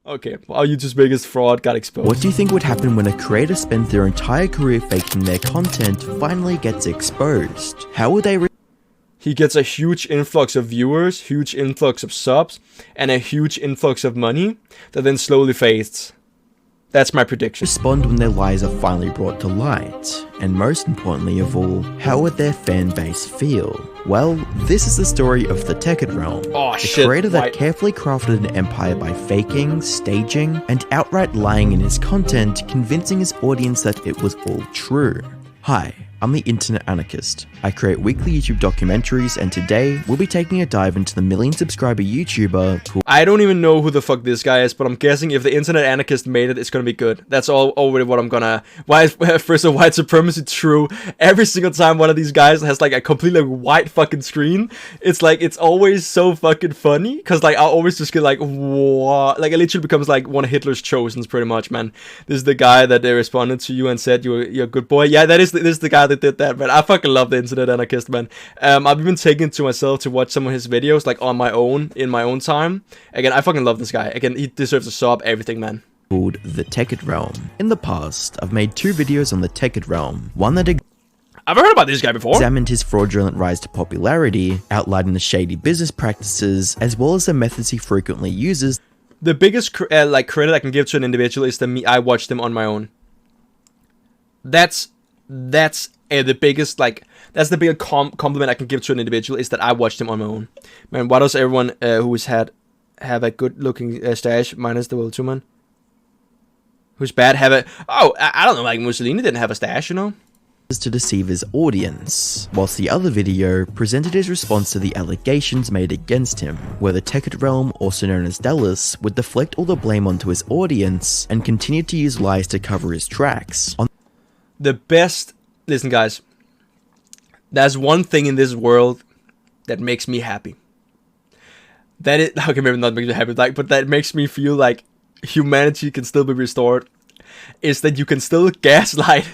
Okay, well, YouTube's biggest fraud got exposed. What do you think would happen when a creator spends their entire career faking their content finally gets exposed? How would they He gets a huge influx of viewers, huge influx of subs, and a huge influx of money that then slowly fades. That's my prediction. respond when their lies are finally brought to light? And most importantly of all, how would their fan base feel? Well, this is the story of the Tekkit Realm, Oh, a shit, creator that right. carefully crafted an empire by faking, staging, and outright lying in his content, convincing his audience that it was all true. Hi, I'm the Internet Anarchist. I create weekly YouTube documentaries, and today we'll be taking a dive into the million-subscriber YouTuber who I don't even know who the fuck this guy is, but I'm guessing if the Internet Anarchist made it, it's gonna be good. That's already what I'm gonna... Why is white supremacy true? Every single time one of these guys has like a completely white fucking screen, it's like, it's always so fucking funny, because like, I'll always just get like, what? Like, it literally becomes like one of Hitler's chosens, pretty much, man. This is the guy that they responded to you and said you're a good boy. Yeah, this is the guy that did that, man. I fucking love the Internet Anarchist, man. I've even taken it to myself to watch some of his videos, like on my own, in my own time. Again, I fucking love this guy. Again, he deserves a sub, everything, man. called the Tekkit Realm. In the past, I've made 2 videos on the Tekkit Realm. One that I've heard about this guy before. examined his fraudulent rise to popularity, outlining the shady business practices, as well as the methods he frequently uses. The biggest credit I can give to an individual is that I watched him on my own. That's the biggest, like, that's the biggest compliment I can give to an individual, is that I watched him on my own. Man, why does everyone who's have a good looking stash, minus the World 2 man, who's bad, have a... Oh, I don't know, like Mussolini didn't have a stash, you know? To deceive his audience, whilst the other video presented his response to the allegations made against him, where the Tekkit Realm, also known as Dallas, would deflect all the blame onto his audience and continue to use lies to cover his tracks. The best... Listen, guys. There's one thing in this world that makes me happy. That it... Okay, maybe not makes me happy, like, but that makes me feel like humanity can still be restored. Is that you can still gaslight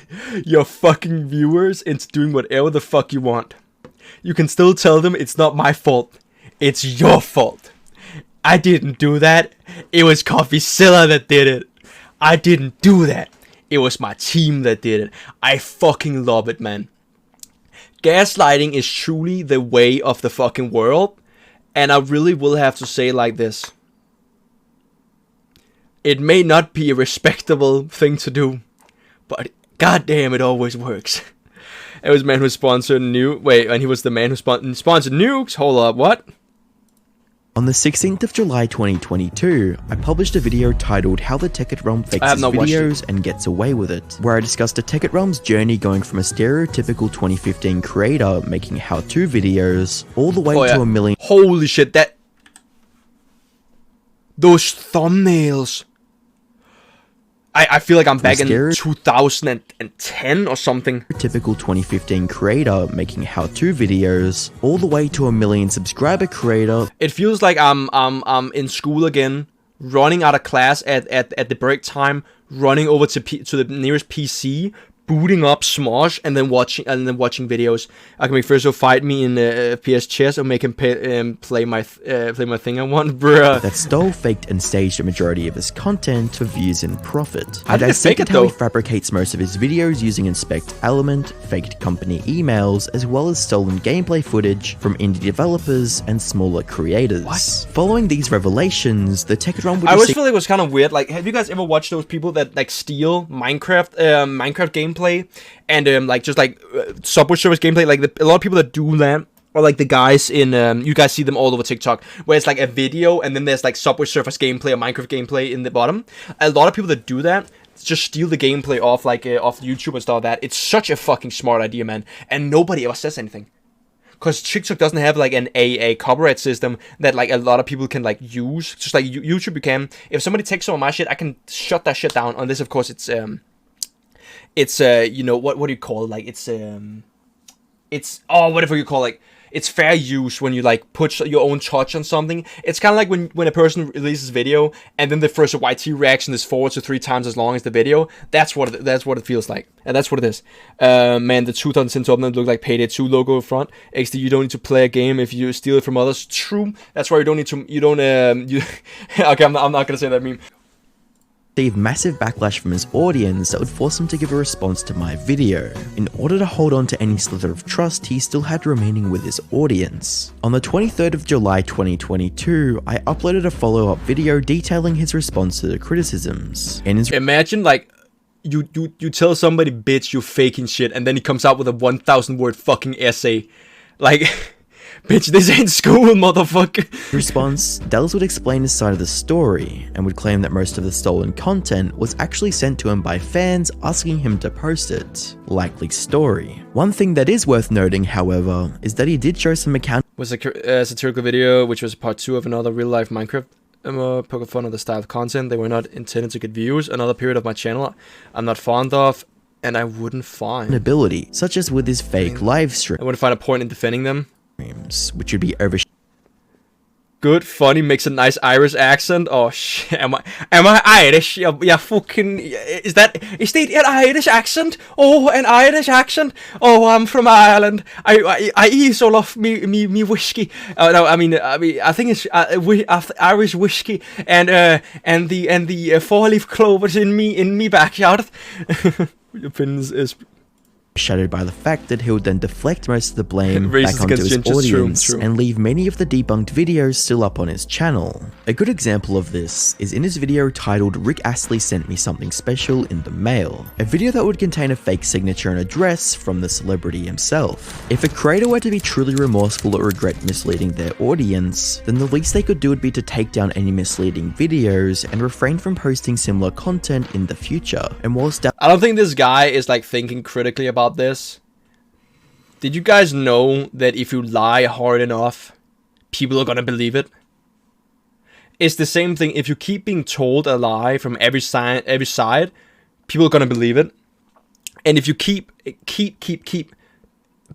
your fucking viewers into doing whatever the fuck you want. You can still tell them it's not my fault. It's your fault. I didn't do that. It was CoffeeZilla that did it. I didn't do that. It was my team that did it. I fucking love it, man. Gaslighting is truly the way of the fucking world. And I really will have to say like this. It may not be a respectable thing to do, but goddamn, it always works. It was the man who sponsored and he was the man who sponsored nukes. Hold up, what? On the 16th of July 2022, I published a video titled How the Tekkit Realm Fakes His Videos and Gets Away With It, where I discussed the Tekkit Realm's journey going from a stereotypical 2015 creator making how-to videos, all the way to a million... Holy shit, those thumbnails... I feel like I'm back in 2010 or something. Typical 2015 creator making how-to videos, all the way to a 1 million subscriber creator. It feels like I'm in school again, running out of class at the break time, running over to the nearest PC, booting up Smosh, and then watching videos. I can make Frizo fight me in PS chess or make him play my thing I want, bruh. That stole, faked, and staged a majority of his content for views and profit. I dissected how he fabricates most of his videos using Inspect Element, faked company emails, as well as stolen gameplay footage from indie developers and smaller creators. What? Following these revelations, the Tekkit Realm would... I always feel like it was kind of weird. Like, have you guys ever watched those people that like steal Minecraft gameplay and Subway Surfers gameplay? Like a lot of people that do that, or like the guys in you guys see them all over TikTok, where it's like a video and then there's like Subway Surfers gameplay or Minecraft gameplay in the bottom. A lot of people that do that just steal the gameplay off YouTube and stuff like that. It's such a fucking smart idea, man, and nobody ever says anything. Because TikTok doesn't have like a copyright system that like a lot of people can like use. Just like YouTube, you can. If somebody takes some of my shit, I can shut that shit down. Unless of course it's you know, what do you call it? Like it's whatever you call it. Like, it's fair use when you like put your own touch on something. It's kind of like when a person releases video and then the FrizoYT reaction is 4 to 3 times as long as the video. That's what it feels like, and that's what it is. Man, the 2010 thumbnail look like Payday 2 logo in front. XD, you don't need to play a game if you steal it from others. True. That's why you don't need to. You don't. Okay, I'm not gonna say that meme. massive backlash from his audience that would force him to give a response to my video. In order to hold on to any slither of trust he still had remaining with his audience. On the 23rd of July 2022, I uploaded a follow-up video detailing his response to the criticisms. Imagine like you tell somebody, bitch, you faking shit, and then he comes out with a 1,000 word fucking essay. Like, bitch, this ain't school, motherfucker. In response, Dallas would explain his side of the story, and would claim that most of the stolen content was actually sent to him by fans asking him to post it. Likely story. One thing that is worth noting, however, is that he did show some account- was a satirical video, which was part 2 of another real-life Minecraft poke fun of the style of content. They were not intended to get views. Another period of my channel I'm not fond of, and I wouldn't find ability, such as with his fake live stream. I wouldn't find a point in defending them. Which would be over. Good, funny, makes a nice Irish accent. Oh shit, am I Irish? Yeah, fucking, is that an Irish accent? Oh, an Irish accent? Oh, I'm from Ireland. I eat all of me whiskey. No, I mean, I think it's Irish whiskey and the 4-leaf clovers in me backyard. Your opinions is shadowed by the fact that he would then deflect most of the blame back onto his audience and leave many of the debunked videos still up on his channel. A good example of this is in his video titled "Rick Astley Sent Me Something Special in the Mail," a video that would contain a fake signature and address from the celebrity himself. If a creator were to be truly remorseful or regret misleading their audience, then the least they could do would be to take down any misleading videos and refrain from posting similar content in the future. And whilst I don't think this guy is like thinking critically about this. Did you guys know that if you lie hard enough, people are gonna believe it? It's the same thing. If you keep being told a lie from every side, people are gonna believe it. And if you keep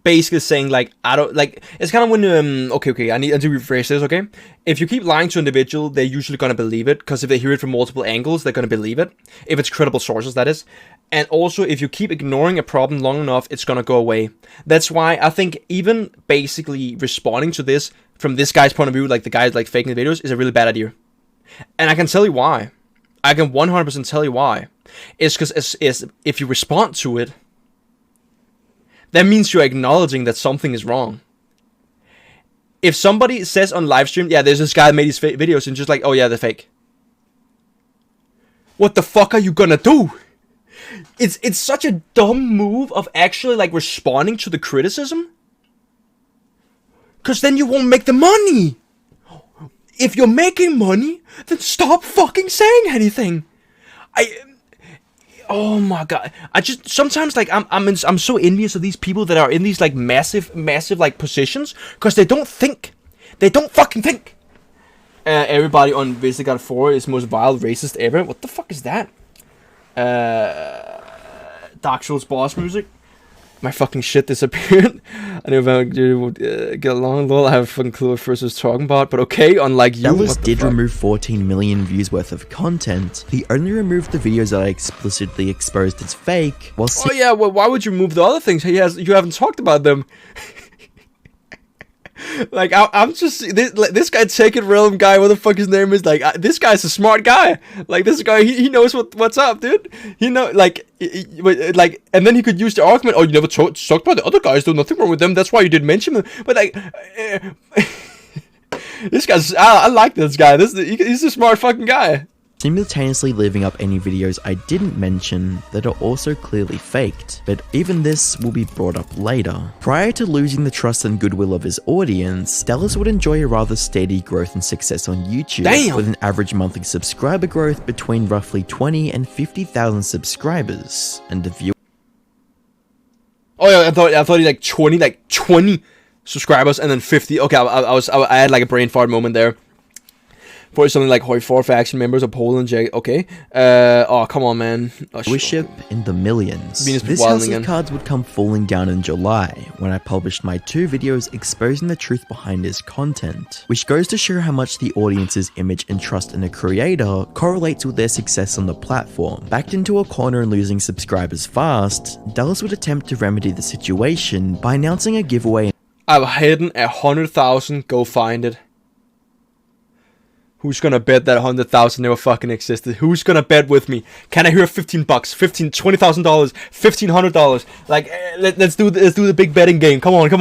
basically saying like, I don't like, it's kind of when okay, I need to rephrase this. Okay, if you keep lying to an individual, they're usually gonna believe it, because if they hear it from multiple angles, they're gonna believe it, if it's credible sources, that is. And also, if you keep ignoring a problem long enough, it's gonna go away. That's why I think even basically responding to this from this guy's point of view, like the guy's like faking the videos, is a really bad idea. And I can tell you why. I can 100% tell you why. It's because if you respond to it, that means you're acknowledging that something is wrong. If somebody says on live stream, yeah, there's this guy that made these videos, and just like, oh yeah, they're fake. What the fuck are you gonna do? It's such a dumb move of actually like responding to the criticism. Cause then you won't make the money. If you're making money, then stop fucking saying anything. Oh my god! I just sometimes like I'm so envious of these people that are in these like massive like positions, because they don't think, they don't fucking think. Everybody on Visigat 4 is most vile racist ever. What the fuck is that? Dark Souls boss music. My fucking shit disappeared. I knew if I would get along, lol. I have a fucking clue what Frizz was talking about, but okay, unlike you. Dallas did remove 14 million views worth of content. He only removed the videos that I explicitly exposed as fake, while oh yeah, well, why would you remove the other things? You haven't talked about them. Like, I'm just this guy Taken Realm guy, what the fuck his name is, like, this guy's a smart guy. Like, this guy, he knows what's up, dude. He know, like, like, and then he could use the argument, oh, you never talked about the other guys, there's nothing wrong with them, that's why you didn't mention them. But like, this guy's, I like this guy. He's a smart fucking guy. Simultaneously leaving up any videos I didn't mention that are also clearly faked, but even this will be brought up later. Prior to losing the trust and goodwill of his audience, Dallas would enjoy a rather steady growth and success on YouTube, with an average monthly subscriber growth between roughly 20 and 50,000 subscribers, and a view. Oh yeah, I thought he like 20 subscribers and then 50. Okay, I had like a brain fart moment there. For something like Hoi 4 faction members of Poland, Jack. Okay. Oh, come on, man. Oh, worship in the millions. This house of cards would come falling down in July, when I published my 2 videos exposing the truth behind his content, which goes to show how much the audience's image and trust in a creator correlates with their success on the platform. Backed into a corner and losing subscribers fast, Dallas would attempt to remedy the situation by announcing a giveaway. I've hidden 100,000, go find it. Who's gonna bet that 100,000 never fucking existed? Who's gonna bet with me? Can I hear $15, $20,000, $1,500? Like, let's do the big betting game. Come on. I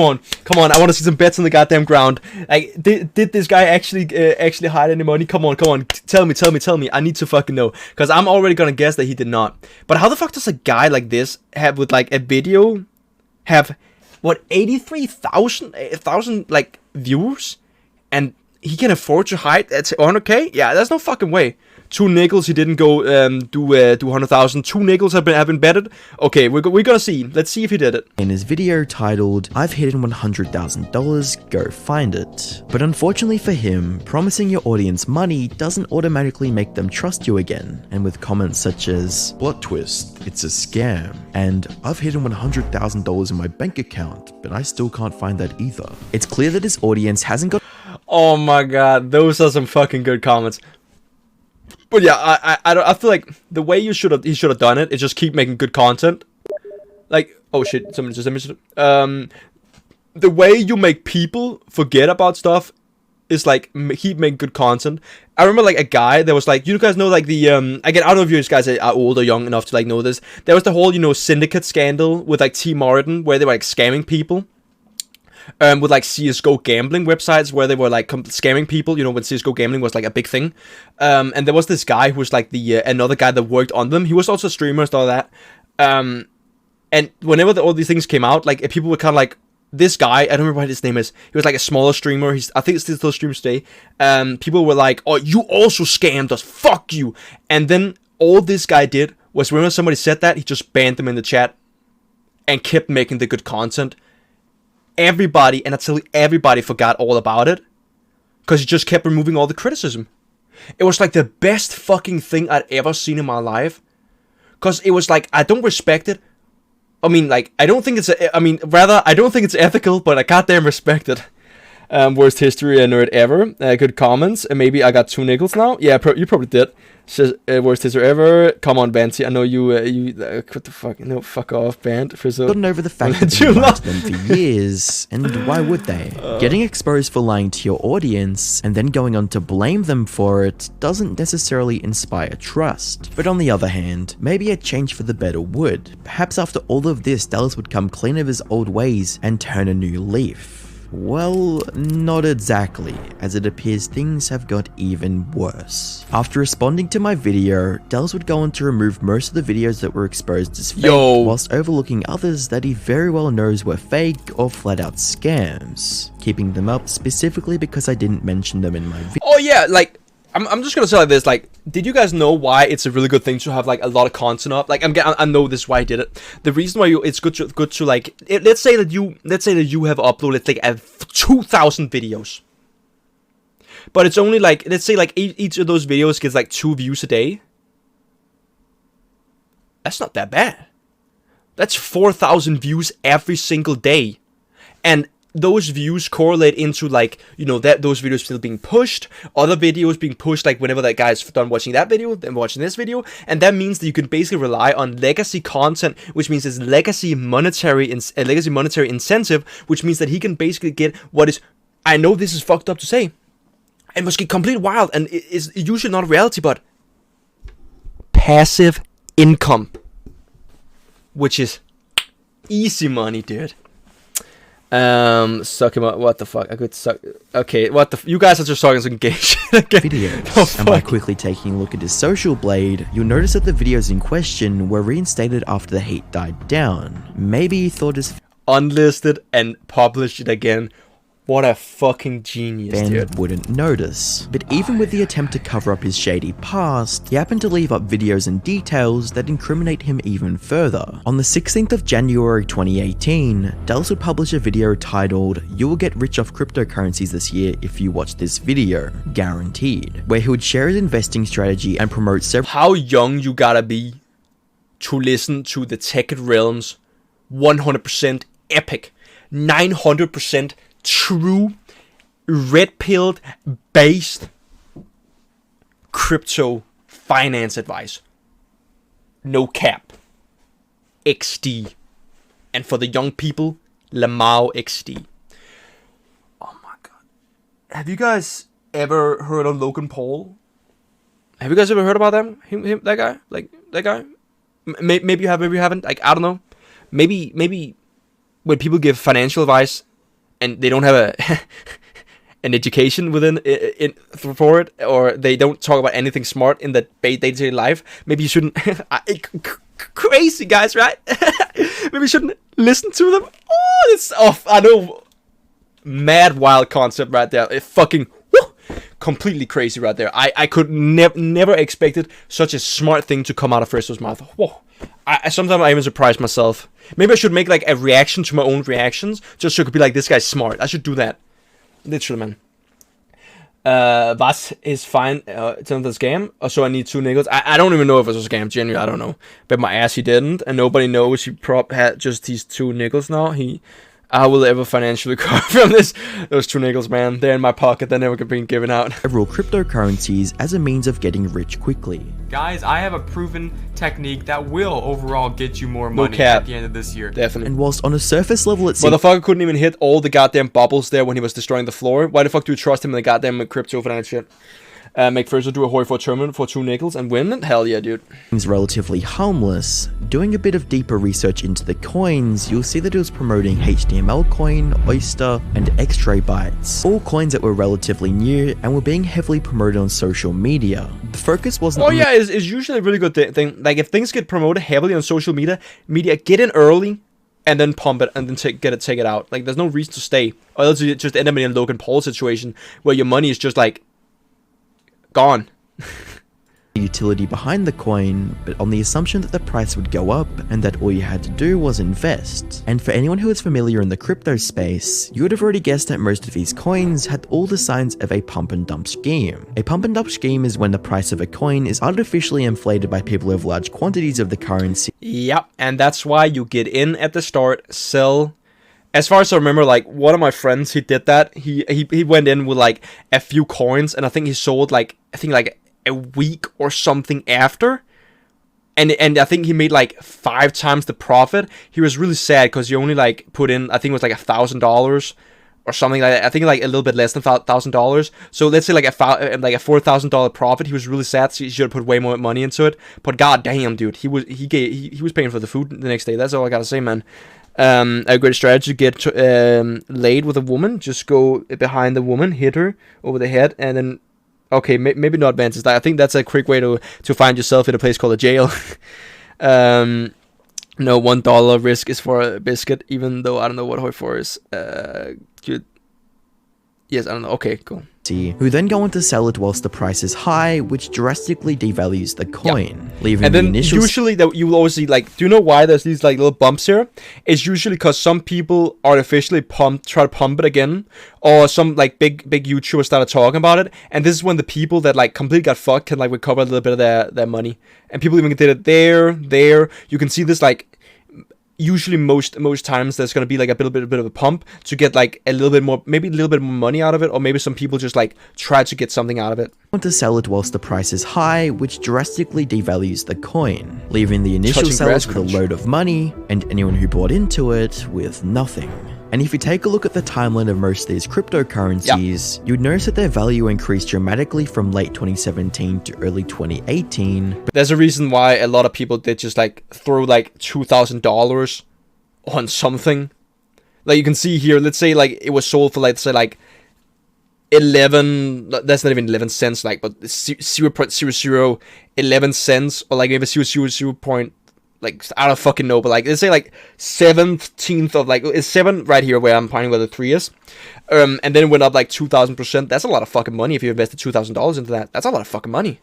want to see some bets on the goddamn ground. Like, did this guy actually hide any money? Come on. Tell me. I need to fucking know, because I'm already gonna guess that he did not. But how the fuck does a guy like this have with like a video have what 83,000 like views, and he can afford to hide at 100k? Yeah, there's no fucking way. 2 nickels, he didn't go do 100,000. 2 nickels have been betted. Okay, we're gonna see. Let's see if he did it. In his video titled, "I've hidden $100,000, go find it." But unfortunately for him, promising your audience money doesn't automatically make them trust you again. And with comments such as, "Plot twist, it's a scam," and "I've hidden $100,000 in my bank account, but I still can't find that either," it's clear that his audience hasn't got. Oh my god, those are some fucking good comments. But yeah, I feel like the way he should have done it is just keep making good content. Like, oh shit, someone just mentioned it. The way you make people forget about stuff is like keep making good content. I remember like a guy that was like, you guys know like the again, I don't know if you guys are old or young enough to like know this. There was the whole syndicate scandal with like T Martin, where they were like scamming people. With like CSGO gambling websites where they were like scamming people, when CSGO gambling was like a big thing. And there was this guy who was like the another guy that worked on them. He was also a streamer and stuff like that. And whenever all these things came out, like people were kind of like, this guy, I don't remember what his name is. He was like a smaller streamer. I think it's still streams today. People were like, "Oh, you also scammed us. Fuck you." And then all this guy did was, whenever somebody said that, he just banned them in the chat and kept making the good content. Everybody, and everybody forgot all about it, because he just kept removing all the criticism. It was like the best fucking thing I'd ever seen in my life, because it was like, I don't respect it. I mean, like, I don't think it's ethical, but I goddamn respect it. Worst history nerd ever. Good comments. And maybe I got 2 nickels now. Yeah, you probably did. Says worst history ever. Come on, Banty. I know you. What the fuck? No, fuck off, Bant. Frizzle. Gotten over the fact that you lied to them for years, and why would they? Getting exposed for lying to your audience and then going on to blame them for it doesn't necessarily inspire trust. But on the other hand, maybe a change for the better would. Perhaps after all of this, Dallas would come clean of his old ways and turn a new leaf. Well, not exactly, as it appears things have got even worse. After responding to my video, Dallas would go on to remove most of the videos that were exposed as fake, whilst overlooking others that he very well knows were fake or flat out scams, keeping them up specifically because I didn't mention them in my video. Oh yeah, like, I'm just gonna say like this, like, did you guys know why it's a really good thing to have like a lot of content up? Like, I know this is why I did it. The reason why it's good to like, let's say that you have uploaded like 2,000 videos, but it's only like, let's say like each of those videos gets like 2 views a day. That's not that bad. That's 4,000 views every single day, and those views correlate into like, that those videos still being pushed, other videos being pushed, like whenever that guy's done watching that video, then watching this video, and that means that you can basically rely on legacy content, which means it's legacy monetary incentive, which means that he can basically get what is, I know this is fucked up to say, and must get complete wild, and it is usually not reality, but passive income, which is easy money, dude. Suck him up. What the fuck? I could suck. Okay, what the? You guys are just talking some gay shit again. Videos. And by quickly taking a look at his social blade, you'll notice that the videos in question were reinstated after the heat died down. Maybe he thought his unlisted and published it again. What a fucking genius, Ben dude. Wouldn't notice. But even with the attempt to cover up his shady past, he happened to leave up videos and details that incriminate him even further. On the 16th of January 2018, Dallas would publish a video titled, "You will get rich off cryptocurrencies this year if you watch this video, guaranteed," where he would share his investing strategy and promote several— How young you gotta be to listen to the Tech Realms 100% epic, 900% true, red-pilled based crypto finance advice. No cap. XD. And for the young people, Lamau XD. Oh my god. Have you guys ever heard of Logan Paul? Have you guys ever heard about them? Him, that guy, like that guy. Maybe you have, maybe you haven't. Like I don't know. Maybe when people give financial advice and they don't have a an education within it for it, or they don't talk about anything smart in that day-to-day life, maybe you shouldn't. Crazy guys, right? Maybe you shouldn't listen to them. Oh, it's off. I know. Mad wild concept right there. It fucking completely crazy right there. I could never expected such a smart thing to come out of Frizo's mouth. Whoa. Sometimes I even surprise myself. Maybe I should make like a reaction to my own reactions, just so it could be like, this guy's smart. I should do that. Literally, man. Was is fine it's another scam. So I need 2 nickels. I don't even know if it was a scam, genuinely, I don't know. But my ass, he didn't, and nobody knows he had just these 2 nickels now. I will ever financially recover from those 2 nickels, man. They're in my pocket. They're never being given out. Several cryptocurrencies as a means of getting rich quickly. Guys, I have a proven technique that will overall get you more money at the end of this year. Definitely. And whilst on a surface level it seems... Motherfucker couldn't even hit all the goddamn bubbles there when he was destroying the floor. Why the fuck do you trust him in the goddamn crypto finance shit? Make Frizo do a hoi for a tournament for 2 nickels and win? Hell yeah, dude. Seems relatively harmless. Doing a bit of deeper research into the coins, you'll see that it was promoting HTML coin, Oyster, and X-Ray Bytes. All coins that were relatively new and were being heavily promoted on social media. The focus wasn't... Oh yeah, it's usually a really good thing. Like if things get promoted heavily on social media, get in early and then pump it and then take it out. Like there's no reason to stay. Or else you just end up in a Logan Paul situation where your money is just like gone. Utility behind the coin, but on the assumption that the price would go up and that all you had to do was invest. And for anyone who is familiar in the crypto space, you would have already guessed that most of these coins had all the signs of a pump and dump scheme. A pump and dump scheme is when the price of a coin is artificially inflated by people who have large quantities of the currency. Yep, and that's why you get in at the start, sell. As far as I remember, like one of my friends, he did that. He went in with like a few coins, and I think he sold like a week or something after, and I think he made like 5 times the profit. He was really sad because he only like put in, I think it was like $1,000 or something like that. I think like a little bit less than $1,000. So let's say like a $4,000 profit. He was really sad. So he should have put way more money into it. But god damn, dude, he was paying for the food the next day. That's all I gotta say, man. A great strategy to get laid with a woman. Just go behind the woman, hit her over the head, and then okay, maybe not advances. I think that's a quick way to find yourself in a place called a jail. No, $1 risk is for a biscuit, even though I don't know what hoi for is. Yes, I don't know. Okay, cool. Who then go on to sell it whilst the price is high, which drastically devalues the coin, leaving and then the initial... usually that you will always see, like, do you know why there's these like little bumps here? It's usually because some people artificially try to pump it again, or some like big YouTubers started talking about it, and this is when the people that like completely got fucked can like recover a little bit of their money, and people even did it there. You can see this like. Usually most times there's going to be like a bit of a pump to get like a little bit more, maybe a little bit more money out of it, or maybe some people just like try to get something out of it. Want to sell it whilst the price is high, which drastically devalues the coin, leaving the initial sellers with a load of money and anyone who bought into it with nothing. And if you take a look at the timeline of most of these cryptocurrencies, you'd notice that their value increased dramatically from late 2017 to early 2018. But there's a reason why a lot of people did just like throw like $2,000 on something. Like you can see here, let's say like it was sold for let's say like 11, that's not even 11 cents, like, but 0.0011 cents, or like maybe 0.00 point, like, I don't fucking know, but like, let's say like 17th of like, it's 7 right here where I'm pointing where the 3 is, and then it went up like 2,000%. That's a lot of fucking money if you invested $2,000 into that. That's a lot of fucking money.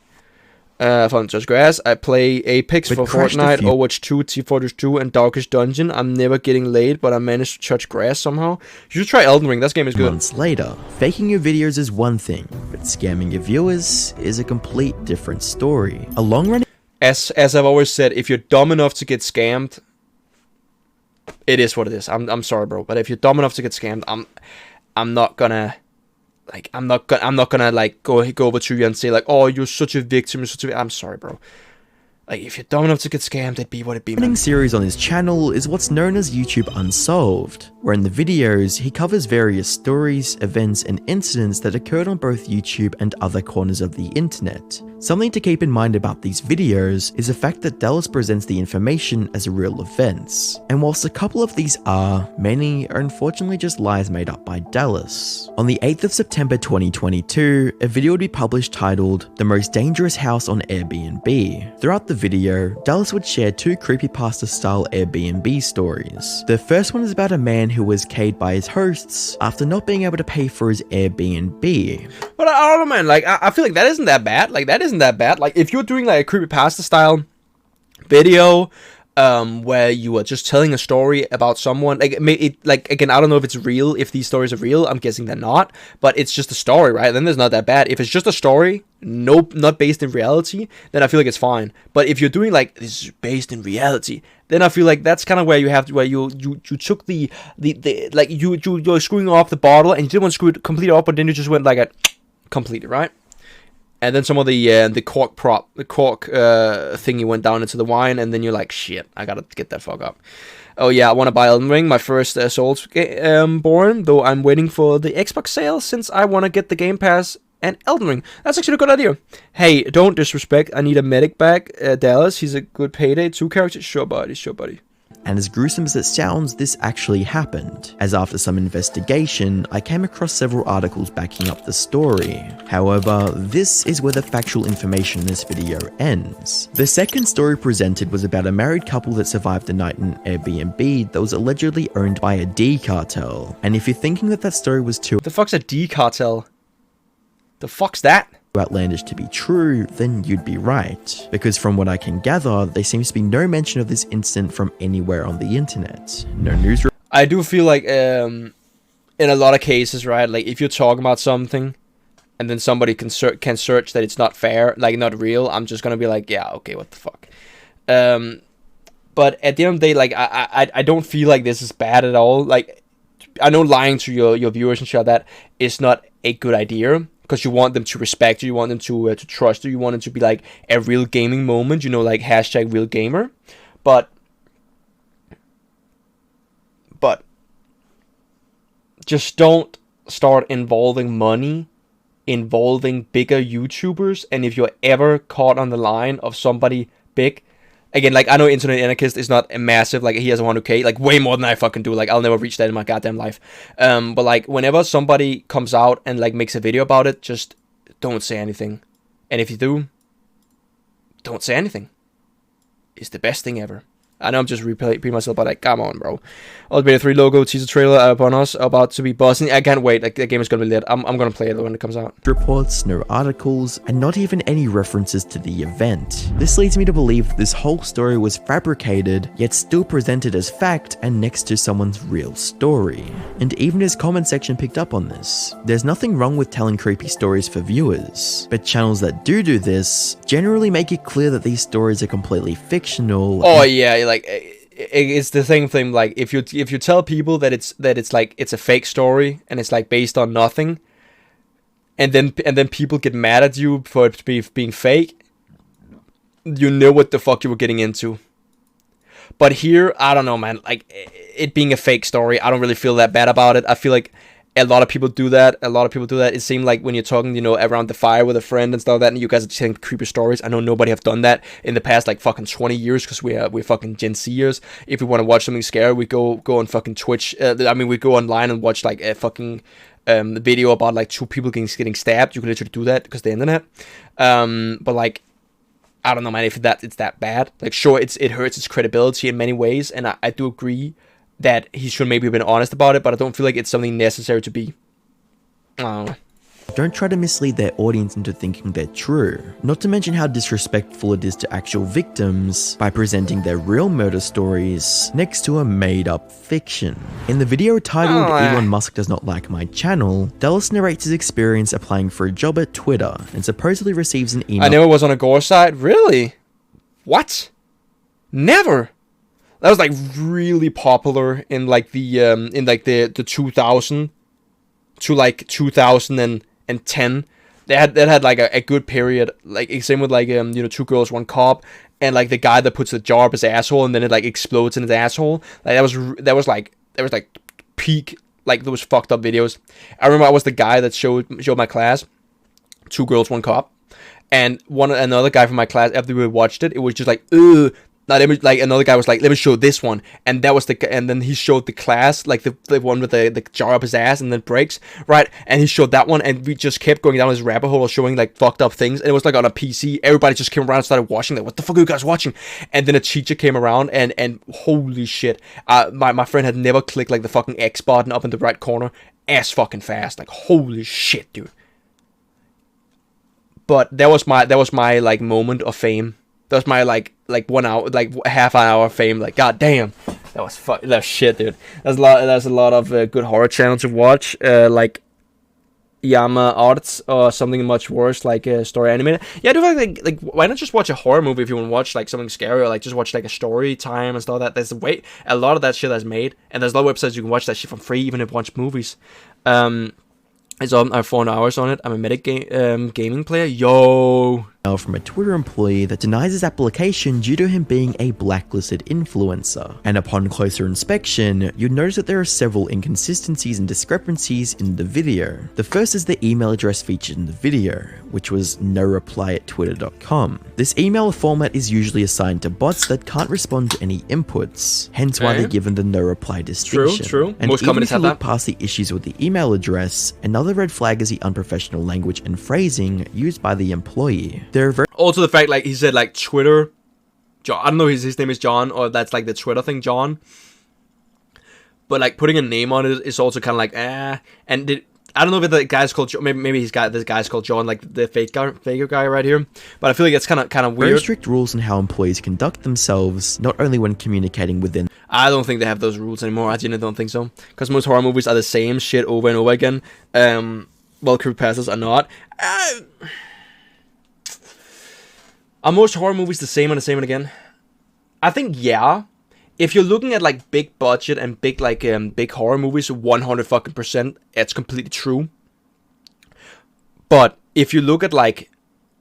Fun touch grass. I play Apex for Fortnite, Overwatch 2, T-Fortress 2, and Darkest Dungeon. I'm never getting laid, but I managed to touch grass somehow. You should try Elden Ring. This game is good. Months later, faking your videos is one thing, but scamming your viewers is a complete different story. A long-running... As I've always said, if you're dumb enough to get scammed, it is what it is. I'm sorry, bro, but if you're dumb enough to get scammed, I'm not gonna like go over to you and say like, oh, you're such a victim. I'm sorry, bro. Like, if you're dumb enough to get scammed, it'd be what it be, man. The series on his channel is what's known as YouTube Unsolved, where in the videos, he covers various stories, events, and incidents that occurred on both YouTube and other corners of the internet. Something to keep in mind about these videos is the fact that Dallas presents the information as real events, and whilst a couple of these are, many are unfortunately just lies made up by Dallas. On the 8th of September 2022, a video would be published titled "The Most Dangerous House on Airbnb." Throughout the video, Dallas would share 2 creepypasta-style Airbnb stories. The first one is about a man who was caged by his hosts after not being able to pay for his Airbnb. But I don't know, man. Like, I feel like that isn't that bad. Like, that isn't that bad. Like, if you're doing like a creepypasta style video, where you are just telling a story about someone, like again, I don't know if it's real, if these stories are real. I'm guessing they're not, but it's just a story, right? Then there's not that bad. If it's just a story, nope, not based in reality, then I feel like it's fine. But if you're doing like this is based in reality, then I feel like that's kind of where you have to, where you took the like you're screwing off the bottle and you didn't want to screw it completely up, but then you just went like a completely, right? And then some of the cork thingy went down into the wine, and then you're like, shit, I gotta get that fuck up. Oh yeah, I want to buy Elden Ring, my first Souls born, though I'm waiting for the Xbox sale since I want to get the Game Pass and Elden Ring. That's actually a good idea. Hey, don't disrespect, I need a medic back, Dallas, he's a good payday, 2 characters, sure buddy, sure buddy. And as gruesome as it sounds, this actually happened, as after some investigation, I came across several articles backing up the story. However, this is where the factual information in this video ends. The second story presented was about a married couple that survived the night in an Airbnb that was allegedly owned by a D cartel. And if you're thinking that story was too the fuck's a D cartel? The fuck's that? outlandish to be true, then you'd be right. Because from what I can gather, there seems to be no mention of this incident from anywhere on the internet. No news. I do feel like in a lot of cases, right, like if you're talking about something and then somebody can search that it's not fair, like not real, I'm just gonna be like, yeah, okay, what the fuck. But at the end of the day, like I don't feel like this is bad at all. Like, I know lying to your viewers and shit like that is not a good idea, because you want them to respect you, you want them to trust you, you want it to be like a real gaming moment, you know, like hashtag real gamer. But just don't start involving money, involving bigger YouTubers, and if you're ever caught on the line of somebody big, again, like, I know Internet Anarchist is not a massive, like, he has 100k, like, way more than I fucking do, like, I'll never reach that in my goddamn life, but, like, whenever somebody comes out and, like, makes a video about it, just don't say anything, and if you do, don't say anything. It's the best thing ever. I know I'm just repeating myself, but like, come on, bro. Ultimate 3 logo teaser trailer upon us, about to be buzzing. I can't wait. Like, the game is gonna be lit. I'm gonna play it when it comes out. Reports, no articles, and not even any references to the event. This leads me to believe this whole story was fabricated, yet still presented as fact and next to someone's real story. And even his comment section picked up on this. There's nothing wrong with telling creepy stories for viewers, but channels that do this generally make it clear that these stories are completely fictional. Oh yeah, like, it's the same thing. Like, if you tell people that it's like it's a fake story and it's like based on nothing, and then people get mad at you for it being fake, you know what the fuck you were getting into. But here, I don't know, man. Like, it being a fake story, I don't really feel that bad about it. I feel like a lot of people do that. It seemed like when you're talking, you know, around the fire with a friend and stuff like that, and you guys are telling creepy stories. I know nobody have done that in the past, like, fucking 20 years, because we're fucking Gen Zers. If we want to watch something scary, we go on fucking Twitch. We go online and watch, like, a fucking video about, like, 2 people getting stabbed. You can literally do that because the internet. But, like, I don't know, man, if it's that bad. Like, sure, it hurts its credibility in many ways, and I do agree that he should maybe have been honest about it, but I don't feel like it's something necessary to be. I don't know. Don't try to mislead their audience into thinking they're true. Not to mention how disrespectful it is to actual victims by presenting their real murder stories next to a made-up fiction. In the video titled Elon Musk Does Not Like My Channel, Dallas narrates his experience applying for a job at Twitter and supposedly receives an email. I never was on a gore site. Really? What? Never. That was like really popular in like the 2000 to like 2010 They had like a good period. Like same with like Two Girls One Cup, and like the guy that puts the jar up his asshole and then it like explodes in his asshole. Like that was like peak, like those fucked up videos. I remember I was the guy that showed my class Two Girls One Cup, and another guy from my class, after we watched it, it was just like, ugh. Now let me, like, another guy was like, let me show this one, and that was and then he showed the class, like the one with the jar up his ass and then breaks, right? And he showed that one, and we just kept going down this rabbit hole of showing like fucked up things, and it was like on a PC. Everybody just came around and started watching, like, what the fuck are you guys watching? And then a teacher came around, and holy shit, my friend had never clicked like the fucking X button up in the right corner as fucking fast, like holy shit, dude. But that was my like moment of fame. That was my like 1 hour, like half an hour of fame. Like, god damn, that shit, dude. There's a lot of good horror channels to watch, like Yama Arts or something much worse, like Story Animated. Yeah, I do like why not just watch a horror movie if you want to watch like something scary, or like just watch like a story time and stuff like that. There's a lot of that shit that's made, and there's a lot of websites you can watch that shit for free, even if you watch movies. It's on. I have 400 hours on it. I'm a medic gaming player. Yo. From a Twitter employee that denies his application due to him being a blacklisted influencer. And upon closer inspection, you'll notice that there are several inconsistencies and discrepancies in the video. The first is the email address featured in the video, which was noreply@twitter.com. This email format is usually assigned to bots that can't respond to any inputs, hence why they're given the no reply distinction. True. And most companies have that. Even if you look past the issues with the email address, another red flag is the unprofessional language and phrasing used by the employee. Also the fact, like, he said, like, Twitter, John, I don't know if his name is John, or that's, like, the Twitter thing, John, but, like, putting a name on it is also kind of like, and I don't know if the guy's called, maybe this guy's called John, like, the faker guy right here, but I feel like it's kind of weird. Very strict rules on how employees conduct themselves, not only when communicating within. I don't think they have those rules anymore. I genuinely don't think so, because most horror movies are the same shit over and over again, well, creepypastas are not. Are most horror movies the same and again? I think, yeah. If you're looking at like big budget and big like big horror movies, 100%, it's completely true. But if you look at like,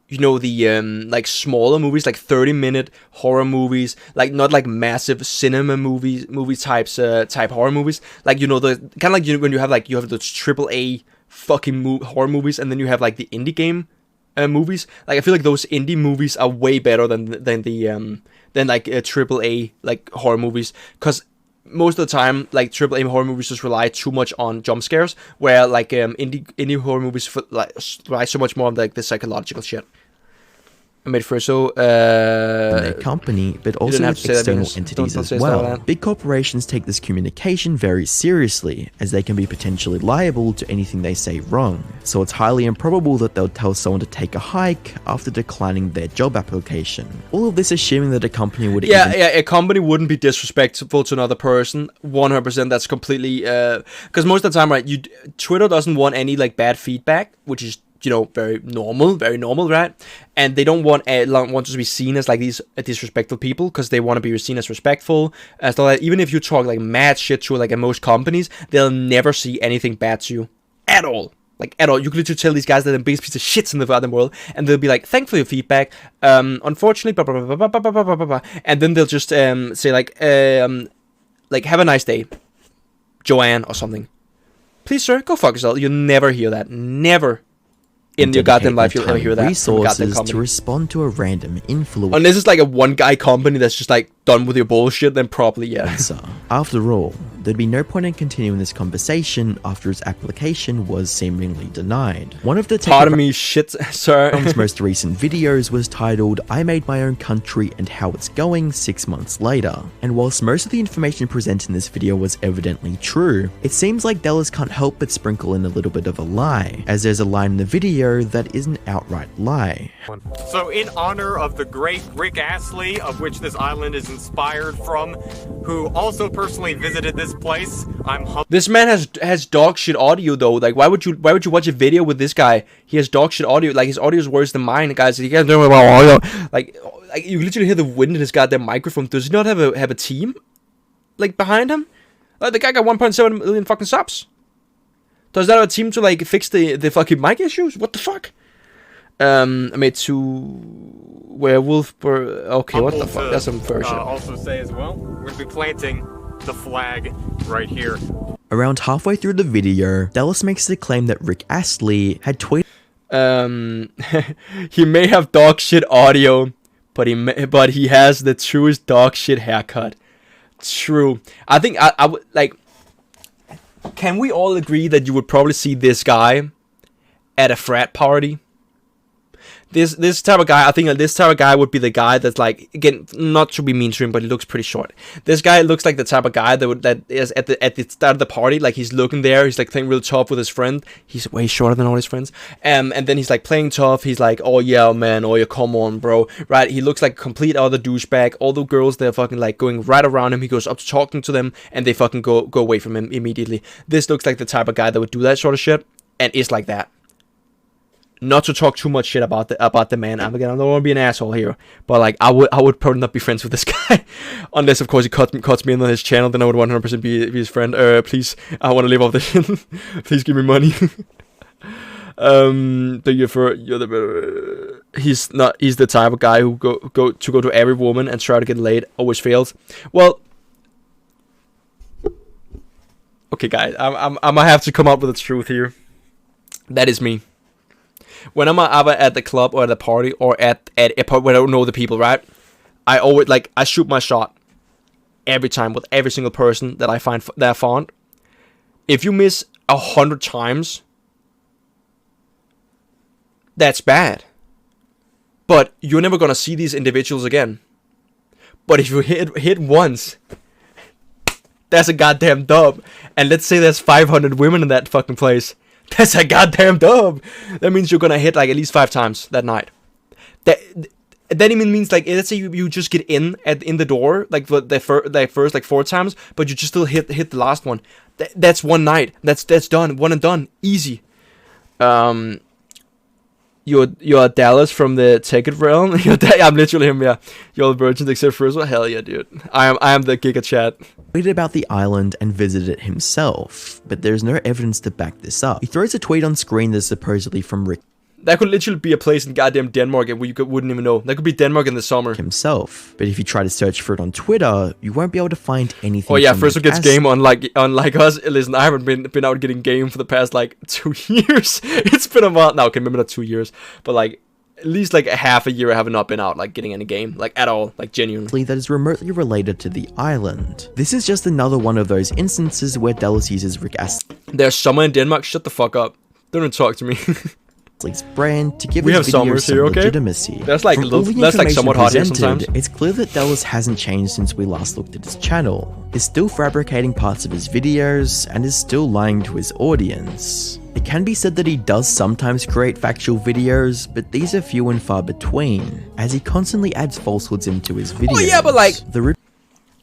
the like smaller movies, like 30-minute horror movies, like not like massive cinema movie type horror movies, like the kind of like when you have those AAA fucking horror movies, and then you have like the indie game movies. Like, I feel like those indie movies are way better than like AAA like horror movies, because most of the time like AAA horror movies just rely too much on jump scares, where like indie horror movies rely so much more on like the psychological shit. I made Frizo, their company, but also with external entities as well. Big corporations take this communication very seriously, as they can be potentially liable to anything they say wrong. So it's highly improbable that they'll tell someone to take a hike after declining their job application. All of this assuming that a company would a company wouldn't be disrespectful to another person. 100%, that's completely because most of the time, right, Twitter doesn't want any like bad feedback, which is very normal, right? And they don't want to be seen as like these disrespectful people, because they want to be seen as respectful. So that even if you talk like mad shit to like most companies, they'll never see anything bad to you at all. Like, at all. You could literally tell these guys that they're the biggest piece of shits in the goddamn world, and they'll be like, "Thanks for your feedback. Unfortunately, blah blah blah blah blah blah blah blah blah," and then they'll just say like, "Have a nice day, Joanne," or something. Please, sir, go fuck yourself. You'll never hear that. Never. In your goddamn life, you'll ever hear that. Resources to respond to a random influencer. Unless it's like a one guy company that's just like done with your bullshit, then probably yeah. After all, there'd be no point in continuing this conversation after his application was seemingly denied. One of the pardon me, shit, sir. most recent videos was titled "I Made My Own Country and How It's Going 6 months Later." And whilst most of the information presented in this video was evidently true, it seems like Dallas can't help but sprinkle in a little bit of a lie, as there's a line in the video that is an outright lie. So in honor of the great Rick Astley, of which this island is inspired from, who also personally visited this place, this man has dog shit audio though. Like, why would you watch a video with this guy? He has dog shit audio. Like, his audio is worse than mine, guys. You guys know about audio. Like you literally hear the wind in his goddamn microphone. Does he not have a team like behind him? Like, the guy got 1.7 million fucking subs. Does that have a team to like fix the fucking mic issues? What the fuck? I made 2 werewolf. Okay, what the fuck? That's some version. Also say as well, we're gonna be planting the flag right here. Around halfway through the video, Dallas makes the claim that Rick Astley had tweeted. He may have dog shit audio, but he has the truest dog shit haircut. True. I think I would like. Can we all agree that you would probably see this guy at a frat party? This type of guy, I think this type of guy would be the guy that's like, again, not to be mean to him, but he looks pretty short. This guy looks like the type of guy that is at the start of the party, like he's looking there, he's like playing real tough with his friend. He's way shorter than all his friends. And then he's like playing tough. He's like, oh yeah, man, oh yeah, come on, bro, right? He looks like a complete other douchebag. All the girls, they're fucking like going right around him. He goes up to talking to them, and they fucking go away from him immediately. This looks like the type of guy that would do that sort of shit, and is like that. Not to talk too much shit about the man. I don't want to be an asshole here, but like I would probably not be friends with this guy, unless of course he cuts me in on his channel. Then I would 100% be his friend. Please, I want to live off this shit. Please give me money. He's the type of guy who go to every woman and try to get laid. Always fails. Well, okay, guys, I'm gonna have to come up with the truth here. That is me. When I'm either at the club or at a party or at a party where I don't know the people, right? I always I shoot my shot every time with every single person that I find that I found. If you miss 100 times, that's bad. But you're never gonna see these individuals again. But if you hit once, that's a goddamn dub. And let's say there's 500 women in that fucking place. That's a goddamn dub. That means you're gonna hit like at least 5 times that night. That even means like, let's say you just get in the door like for the first like 4 times, but you just still hit the last one. That's one night. That's done. One and done. Easy. You're Dallas from the Tekkit realm. I'm literally him. Yeah, you're all virgins except Frizo. Hell yeah, dude. I am the Giga Chat. Tweeted about the island and visited it himself, but there's no evidence to back this up. He throws a tweet on screen that's supposedly from Rick. That could literally be a place in goddamn Denmark where you wouldn't even know. That could be Denmark in the summer. Himself. But if you try to search for it on Twitter, you won't be able to find anything. Oh yeah, Frizo gets game unlike us. Listen, I haven't been out getting game for the past like 2 years. It's been a while now. Okay, maybe not 2 years, but like at least like a half a year I have not been out like getting any game like at all, like genuinely. That is remotely related to the island. This is just another one of those instances where Dallas uses Rick Astley. There's summer in Denmark. Shut the fuck up. Don't even talk to me. Brand to give we his have video some here, okay? legitimacy. That's like somewhat hot here sometimes. It's clear that Dallas hasn't changed since we last looked at his channel. He's still fabricating parts of his videos and is still lying to his audience. It can be said that he does sometimes create factual videos, but these are few and far between, as he constantly adds falsehoods into his videos. Oh yeah, but like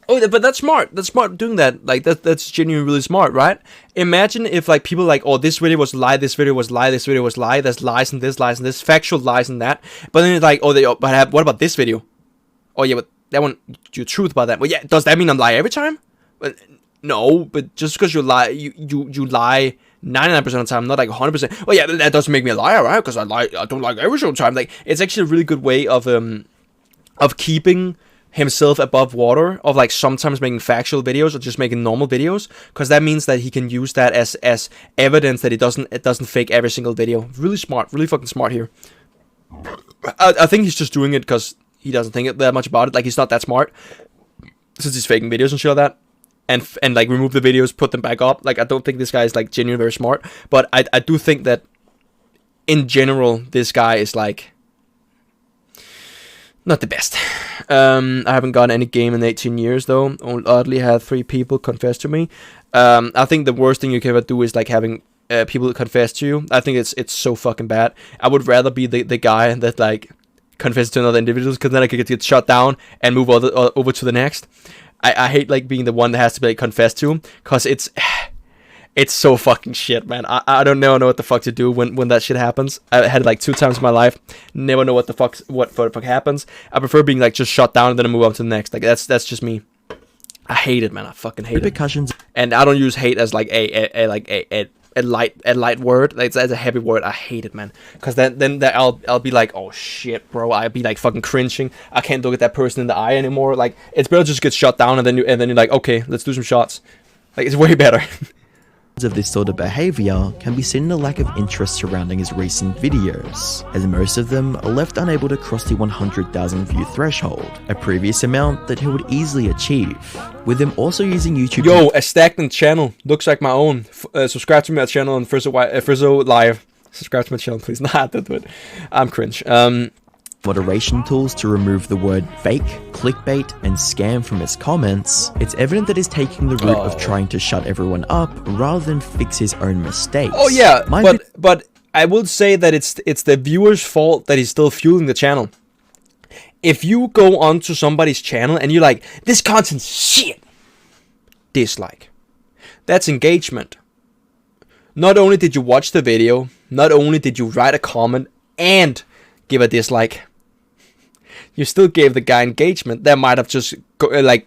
oh, but that's smart. That's smart doing that. Like that's genuinely really smart, right? Imagine if like people like, oh, this video was lie, this video was lie, this video was lie. There's lies and this, factual lies and that. But then it's like, oh, but what about this video? Oh yeah, but that one, your truth about that. Well, yeah, does that mean I'm lying every time? Well, no, but just because you lie, you lie 99% of the time, not like 100%. Well, yeah, that doesn't make me a liar, right? Because I don't like every single time. Like it's actually a really good way of keeping himself above water, of like sometimes making factual videos or just making normal videos, because that means that he can use that as evidence that it doesn't fake every single video. Really smart, really fucking smart here. I think he's just doing it because he doesn't think that much about it. Like he's not that smart since he's faking videos and shit like that, and like remove the videos, put them back up. Like I don't think this guy is like genuinely very smart, but I do think that in general this guy is like not the best. I haven't gotten any game in 18 years though. Oddly had 3 people confess to me. I think the worst thing you can ever do is like having people confess to you. I think it's so fucking bad. I would rather be the guy that like confesses to another individual, because then I could get shut down and move over to the next. I hate like being the one that has to be like, confessed to, because it's so fucking shit, man. I don't know what the fuck to do when that shit happens. I had it like 2 times in my life. Never know what the fuck happens. I prefer being like just shut down and then I move on to the next. Like that's just me. I hate it, man. I fucking hate it. And I don't use hate as like a light word. Like that's a heavy word. I hate it, man. Cause then I'll be like, oh shit, bro. I'll be like fucking cringing. I can't look at that person in the eye anymore. Like it's better just get shut down and then you're like, okay, let's do some shots. Like it's way better. Of this sort of behavior can be seen in the lack of interest surrounding his recent videos, as most of them are left unable to cross the 100,000 view threshold, a previous amount that he would easily achieve, with him also using YouTube. Yo, a stagnant channel, looks like my own. Subscribe to my channel on FrizoLive. Subscribe to my channel, please. Nah, don't do it. I'm cringe. Moderation tools to remove the word fake, clickbait, and scam from his comments, it's evident that he's taking the route of trying to shut everyone up rather than fix his own mistakes. Oh yeah, but I will say that it's the viewer's fault that he's still fueling the channel. If you go onto somebody's channel and you're like, this content's shit, dislike. That's engagement. Not only did you watch the video, not only did you write a comment and give a dislike, you still gave the guy engagement that might have just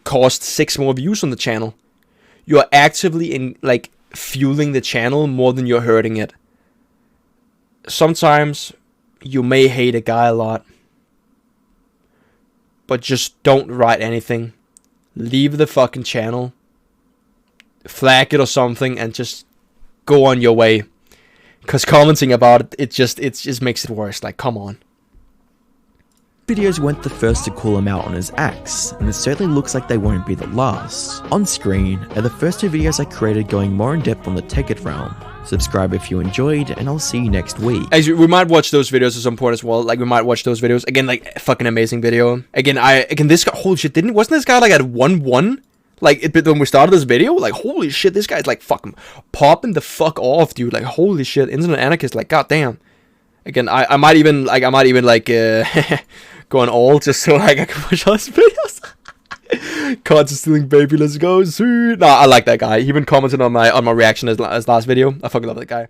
caused 6 more views on the channel. You are actively fueling the channel more than you're hurting it. Sometimes you may hate a guy a lot, but just don't write anything. Leave the fucking channel, flag it or something, and just go on your way. Because commenting about it just makes it worse. Like, come on. Videos weren't the first to call him out on his acts, and it certainly looks like they won't be the last. On screen are the first 2 videos I created going more in depth on the Tekkit realm. Subscribe if you enjoyed, and I'll see you next week. Actually, we might watch those videos at some point as well. Like, we might watch those videos again. Like, fucking amazing video. Again, this guy, holy shit, wasn't this guy like at 1-1? Like, when we started this video, like, holy shit, this guy's like fucking popping the fuck off, dude. Like, holy shit, Internet Anarchist, like, goddamn. Again, I might even going all just so like I can push all his videos. Cards are stealing, baby, let's go. Nah, I like that guy. He even commented on my reaction as last video. I fucking love that guy.